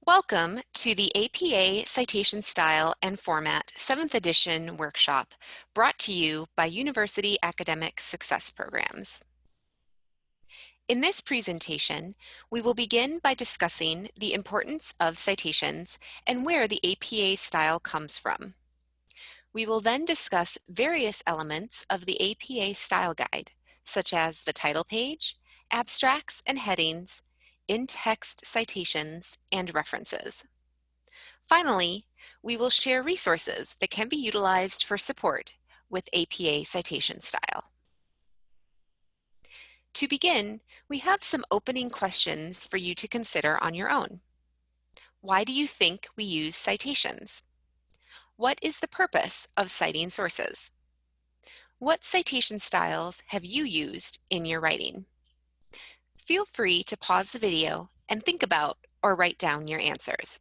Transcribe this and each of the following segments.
Welcome to the APA Citation Style and Format 7th Edition workshop brought to you by University Academic Success Programs. In this presentation, we will begin by discussing the importance of citations and where the APA style comes from. We will then discuss various elements of the APA style guide, such as the title page, abstracts and headings, in-text citations, and references. Finally, we will share resources that can be utilized for support with APA citation style. To begin, we have some opening questions for you to consider on your own. Why do you think we use citations? What is the purpose of citing sources? What citation styles have you used in your writing? Feel free to pause the video and think about or write down your answers.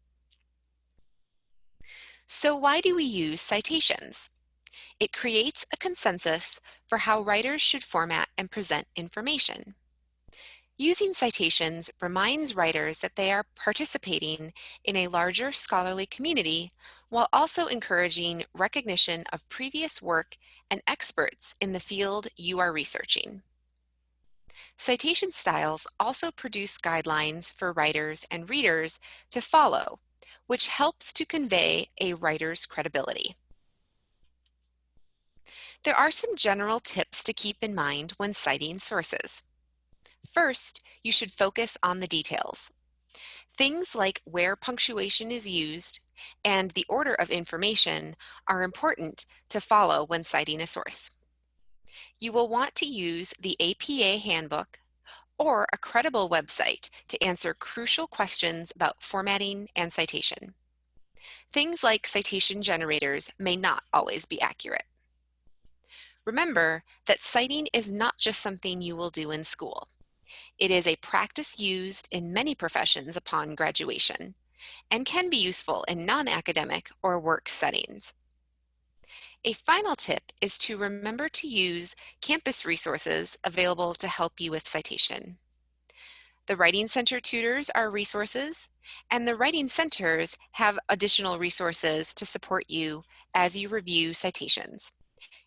So why do we use citations? It creates a consensus for how writers should format and present information. Using citations reminds writers that they are participating in a larger scholarly community while also encouraging recognition of previous work and experts in the field you are researching. Citation styles also produce guidelines for writers and readers to follow, which helps to convey a writer's credibility. There are some general tips to keep in mind when citing sources. First, you should focus on the details. Things like where punctuation is used and the order of information are important to follow when citing a source. You will want to use the APA handbook or a credible website to answer crucial questions about formatting and citation. Things like citation generators may not always be accurate. Remember that citing is not just something you will do in school. It is a practice used in many professions upon graduation and can be useful in non-academic or work settings. A final tip is to remember to use campus resources available to help you with citation. The Writing Center tutors are resources, and the Writing Centers have additional resources to support you as you review citations.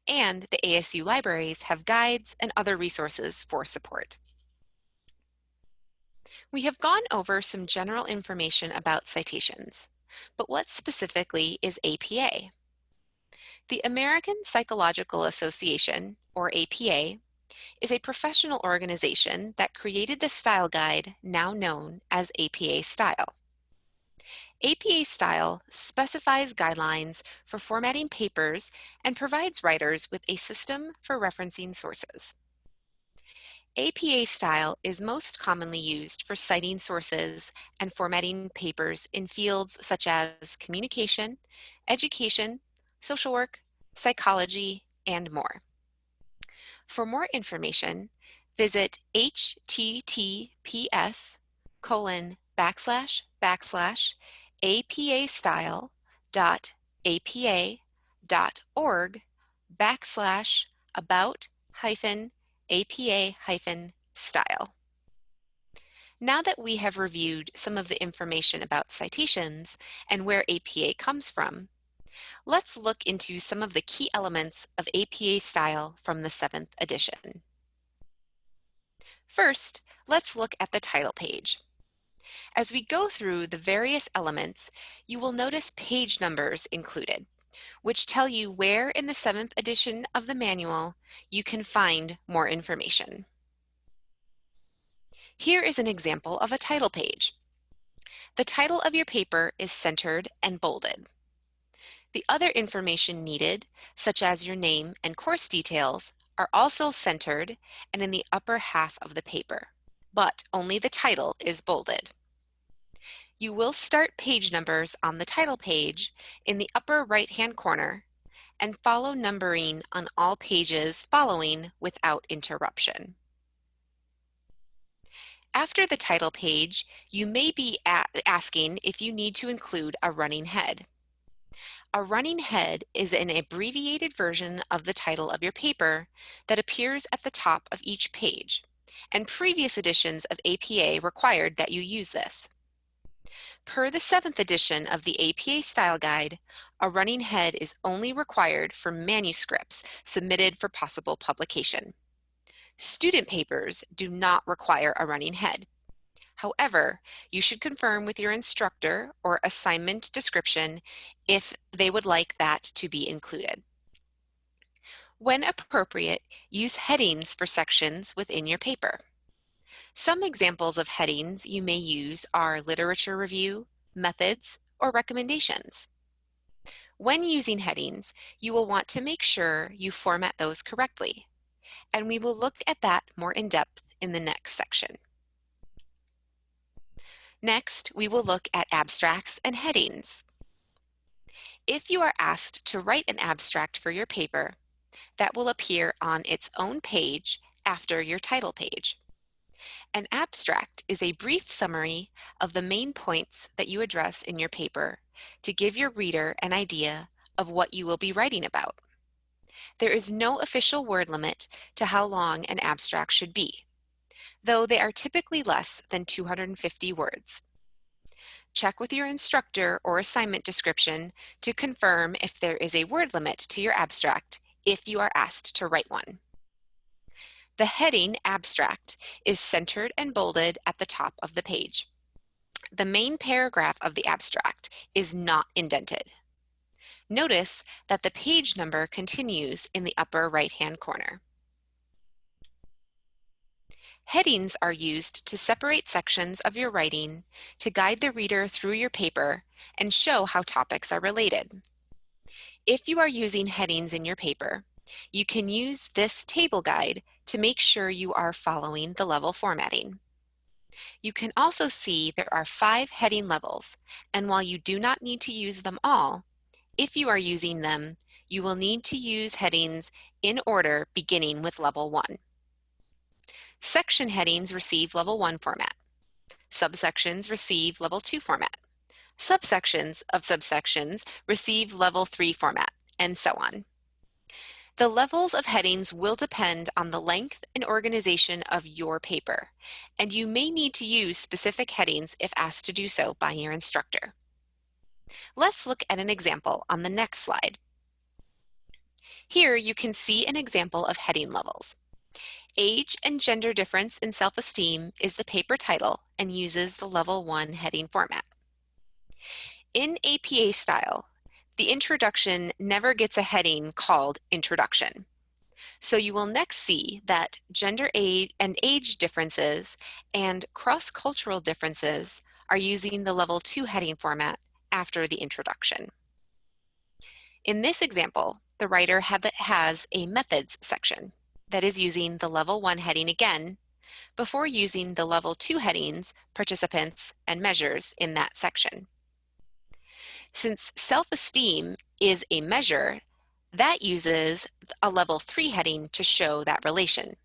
And the ASU libraries have guides and other resources for support. We have gone over some general information about citations, but what specifically is APA? The American Psychological Association, or APA, is a professional organization that created the style guide now known as APA Style. APA Style specifies guidelines for formatting papers and provides writers with a system for referencing sources. APA Style is most commonly used for citing sources and formatting papers in fields such as communication, education, social work, psychology, and more. For more information, visit https://apastyle.apa.org/about-apa-style. Now that we have reviewed some of the information about citations and where APA comes from, let's look into some of the key elements of APA style from the 7th edition. First, let's look at the title page. As we go through the various elements, you will notice page numbers included, which tell you where in the 7th edition of the manual you can find more information. Here is an example of a title page. The title of your paper is centered and bolded. The other information needed, such as your name and course details, are also centered and in the upper half of the paper, but only the title is bolded. You will start page numbers on the title page in the upper right-hand corner and follow numbering on all pages following without interruption. After the title page, you may be asking if you need to include a running head. A running head is an abbreviated version of the title of your paper that appears at the top of each page, and previous editions of APA required that you use this. Per the 7th edition of the APA Style Guide, a running head is only required for manuscripts submitted for possible publication. Student papers do not require a running head. However, you should confirm with your instructor or assignment description if they would like that to be included. When appropriate, use headings for sections within your paper. Some examples of headings you may use are literature review, methods, or recommendations. When using headings, you will want to make sure you format those correctly, and we will look at that more in depth in the next section. Next, we will look at abstracts and headings. If you are asked to write an abstract for your paper, that will appear on its own page after your title page. An abstract is a brief summary of the main points that you address in your paper to give your reader an idea of what you will be writing about. There is no official word limit to how long an abstract should be, though they are typically less than 250 words. Check with your instructor or assignment description to confirm if there is a word limit to your abstract if you are asked to write one. The heading abstract is centered and bolded at the top of the page. The main paragraph of the abstract is not indented. Notice that the page number continues in the upper right-hand corner. Headings are used to separate sections of your writing, to guide the reader through your paper, and show how topics are related. If you are using headings in your paper, you can use this table guide to make sure you are following the level formatting. You can also see there are 5 heading levels, and while you do not need to use them all, if you are using them, you will need to use headings in order beginning with level 1. Section headings receive level 1 format. Subsections receive level 2 format. Subsections of subsections receive level 3 format, and so on. The levels of headings will depend on the length and organization of your paper, and you may need to use specific headings if asked to do so by your instructor. Let's look at an example on the next slide. Here you can see an example of heading levels. Age and gender difference in self-esteem is the paper title and uses the level 1 heading format. In APA style, the introduction never gets a heading called Introduction. So you will next see that gender and age differences and cross-cultural differences are using the level 2 heading format after the introduction. In this example, the writer has a methods section that is using the level 1 heading again before using the level 2 headings, participants, and measures in that section. Since self-esteem is a measure, that uses a level 3 heading to show that relation.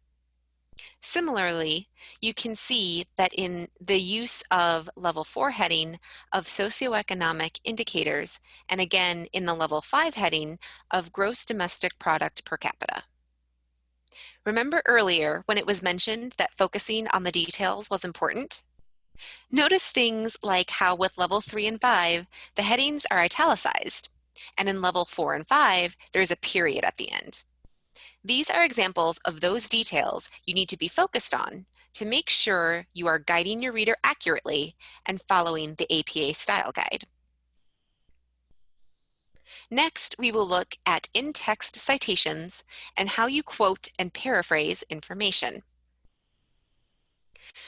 Similarly, you can see that in the use of level 4 heading of socioeconomic indicators, and again in the level 5 heading of gross domestic product per capita. Remember earlier when it was mentioned that focusing on the details was important? Notice things like how with level 3 and 5, the headings are italicized, and in level 4 and 5, there's a period at the end. These are examples of those details you need to be focused on to make sure you are guiding your reader accurately and following the APA Style Guide. Next, we will look at in-text citations and how you quote and paraphrase information.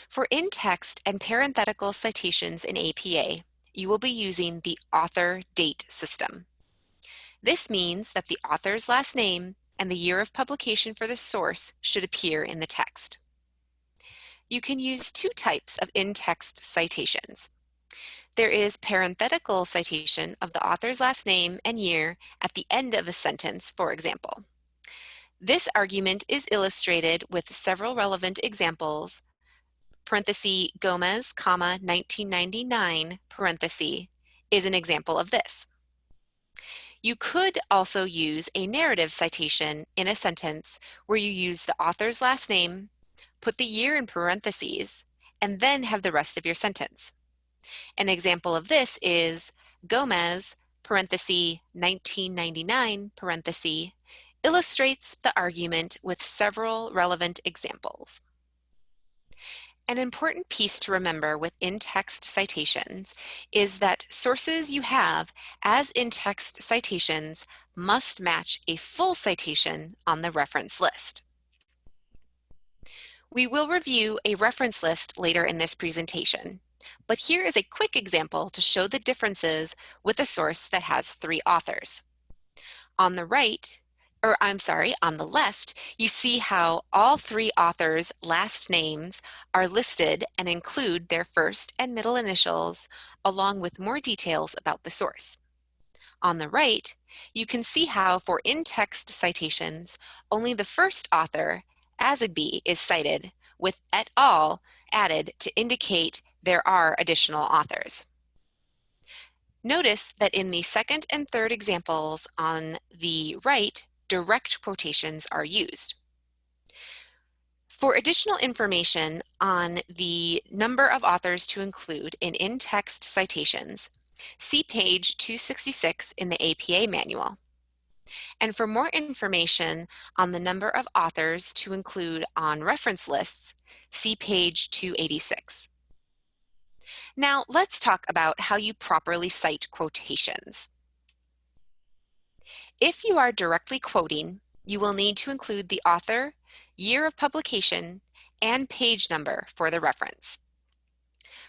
For in-text and parenthetical citations in APA, you will be using the author date system. This means that the author's last name and the year of publication for the source should appear in the text. You can use 2 types of in-text citations. There is parenthetical citation of the author's last name and year at the end of a sentence, for example. This argument is illustrated with several relevant examples, parenthesis Gomez, comma, 1999, parenthesis, is an example of this. You could also use a narrative citation in a sentence where you use the author's last name, put the year in parentheses, and then have the rest of your sentence. An example of this is Gomez, parenthesis, 1999, parenthesis, illustrates the argument with several relevant examples. An important piece to remember with in-text citations is that sources you have as in-text citations must match a full citation on the reference list. We will review a reference list later in this presentation, but here is a quick example to show the differences with a source that has 3 authors. On the on the left, you see how all 3 authors' last names are listed and include their first and middle initials, along with more details about the source. On the right, you can see how for in-text citations, only the first author, Azagby, is cited, with et al. Added to indicate there are additional authors. Notice that in the second and third examples on the right, direct quotations are used. For additional information on the number of authors to include in in-text citations, see page 266 in the APA manual. And for more information on the number of authors to include on reference lists, see page 286. Now let's talk about how you properly cite quotations. If you are directly quoting, you will need to include the author, year of publication, and page number for the reference.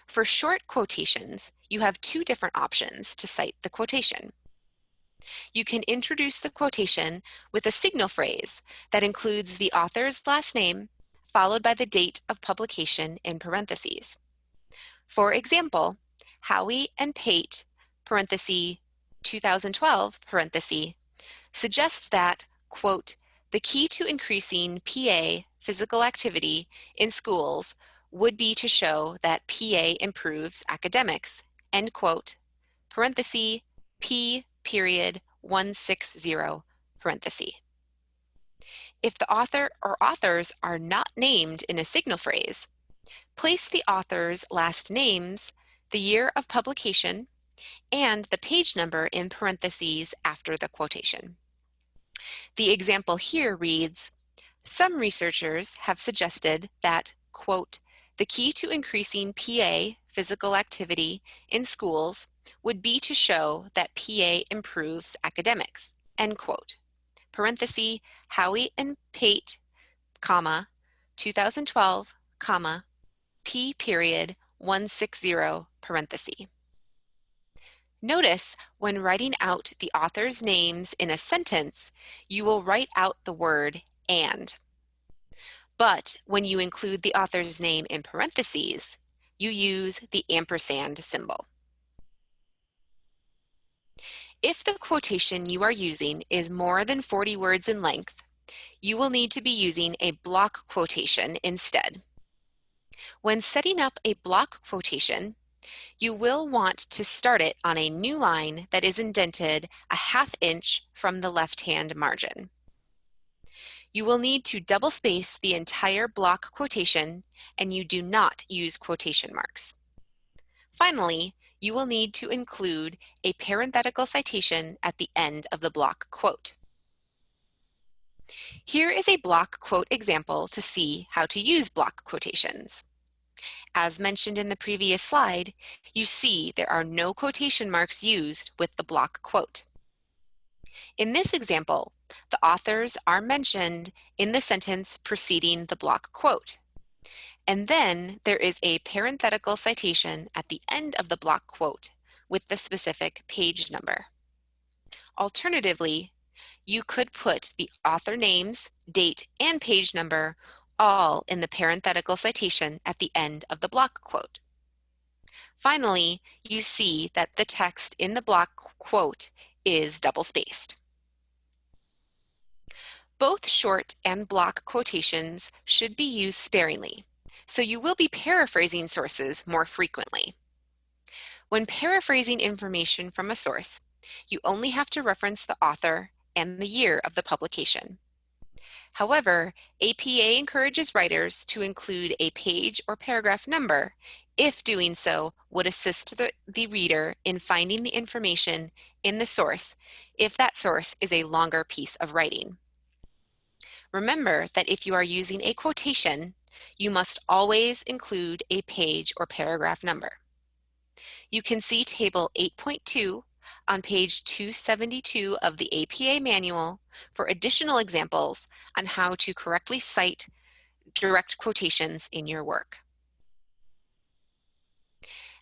For short quotations, you have 2 different options to cite the quotation. You can introduce the quotation with a signal phrase that includes the author's last name followed by the date of publication in parentheses. For example, Howie and Pate, parenthesis, 2012, parenthesis, suggests that, quote, the key to increasing PA physical activity in schools would be to show that PA improves academics, end quote, parenthesis, P period 160, parenthesis. If the author or authors are not named in a signal phrase, place the author's last names, the year of publication, and the page number in parentheses after the quotation. The example here reads, some researchers have suggested that, quote, the key to increasing PA physical activity in schools would be to show that PA improves academics, end quote. Parenthesis, Howie and Pate, comma, 2012, comma, P period 160, parenthesis. Notice when writing out the author's names in a sentence, you will write out the word and. But when you include the author's name in parentheses, you use the ampersand symbol. If the quotation you are using is more than 40 words in length, you will need to be using a block quotation instead. When setting up a block quotation, you will want to start it on a new line that is indented a ½ inch from the left-hand margin. You will need to double space the entire block quotation, and you do not use quotation marks. Finally, you will need to include a parenthetical citation at the end of the block quote. Here is a block quote example to see how to use block quotations. As mentioned in the previous slide, you see there are no quotation marks used with the block quote. In this example, the authors are mentioned in the sentence preceding the block quote. And then there is a parenthetical citation at the end of the block quote with the specific page number. Alternatively, you could put the author names, date, and page number all in the parenthetical citation at the end of the block quote. Finally, you see that the text in the block quote is double-spaced. Both short and block quotations should be used sparingly, so you will be paraphrasing sources more frequently. When paraphrasing information from a source, you only have to reference the author and the year of the publication. However, APA encourages writers to include a page or paragraph number if doing so would assist the reader in finding the information in the source if that source is a longer piece of writing. Remember that if you are using a quotation, you must always include a page or paragraph number. You can see Table 8.2 on page 272 of the APA manual for additional examples on how to correctly cite direct quotations in your work.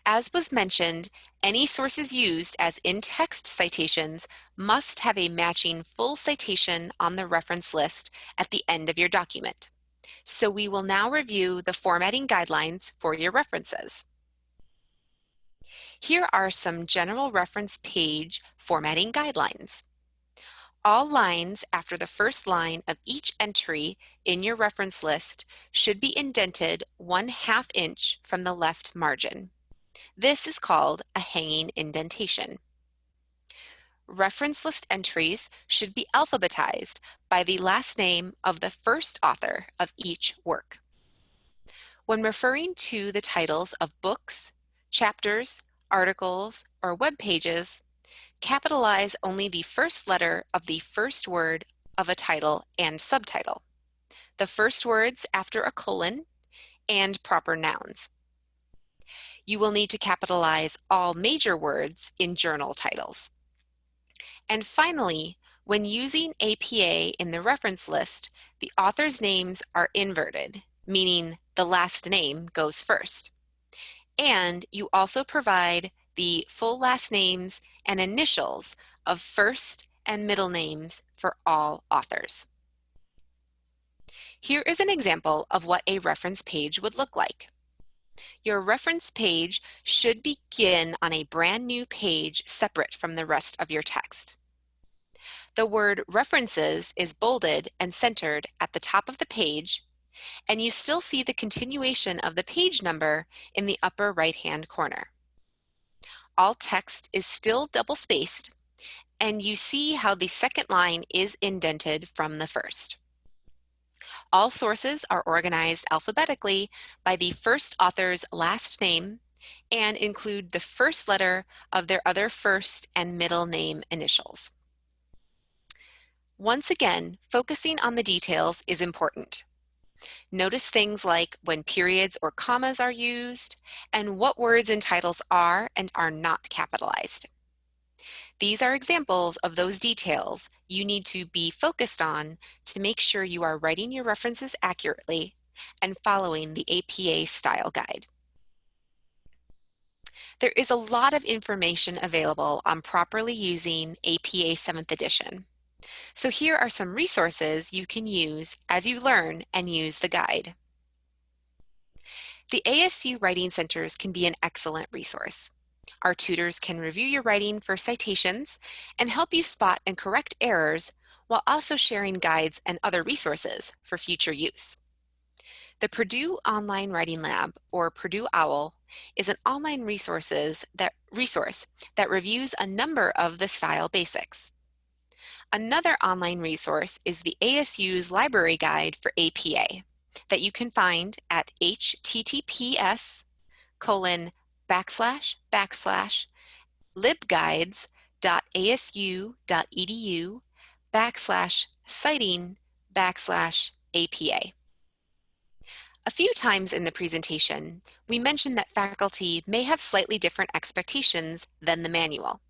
As was mentioned, any sources used as in-text citations must have a matching full citation on the reference list at the end of your document. So we will now review the formatting guidelines for your references. Here are some general reference page formatting guidelines. All lines after the first line of each entry in your reference list should be indented 1/2 inch from the left margin. This is called a hanging indentation. Reference list entries should be alphabetized by the last name of the first author of each work. When referring to the titles of books, chapters, articles, or web pages, capitalize only the first letter of the first word of a title and subtitle, the first words after a colon, and proper nouns. You will need to capitalize all major words in journal titles. And finally, when using APA in the reference list, the author's names are inverted, meaning the last name goes first. And you also provide the full last names and initials of first and middle names for all authors. Here is an example of what a reference page would look like. Your reference page should begin on a brand new page separate from the rest of your text. The word references is bolded and centered at the top of the page, and you still see the continuation of the page number in the upper right-hand corner. All text is still double-spaced, and you see how the second line is indented from the first. All sources are organized alphabetically by the first author's last name and include the first letter of their other first and middle name initials. Once again, focusing on the details is important. Notice things like when periods or commas are used and what words in titles are and are not capitalized. These are examples of those details you need to be focused on to make sure you are writing your references accurately and following the APA style guide. There is a lot of information available on properly using APA 7th edition. So here are some resources you can use as you learn and use the guide. The ASU Writing Centers can be an excellent resource. Our tutors can review your writing for citations and help you spot and correct errors while also sharing guides and other resources for future use. The Purdue Online Writing Lab, or Purdue OWL, is an online resource that reviews a number of the style basics. Another online resource is the ASU's Library Guide for APA that you can find at https://libguides.asu.edu/citing/APA. A few times in the presentation, we mentioned that faculty may have slightly different expectations than the manual.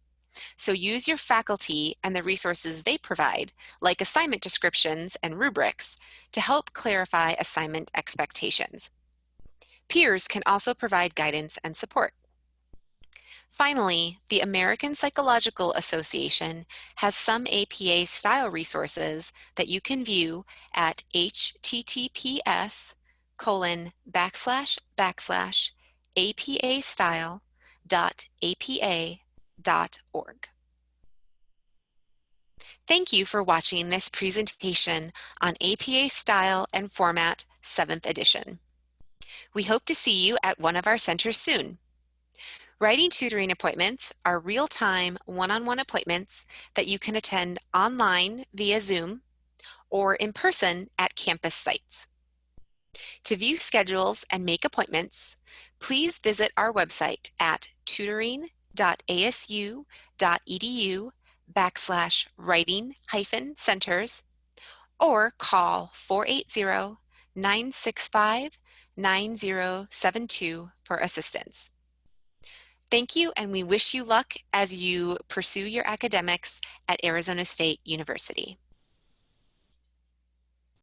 So use your faculty and the resources they provide, like assignment descriptions and rubrics, to help clarify assignment expectations. Peers can also provide guidance and support. Finally, the American Psychological Association has some APA style resources that you can view at https://apastyle.apa.org. Thank you for watching this presentation on APA Style and Format 7th edition. We hope to see you at one of our centers soon. Writing tutoring appointments are real-time, one-on-one appointments that you can attend online via Zoom or in person at campus sites. To view schedules and make appointments, please visit our website at tutoring.asu.edu/writing-centers or call 480-965-9072 for assistance. Thank you, and we wish you luck as you pursue your academics at Arizona State University.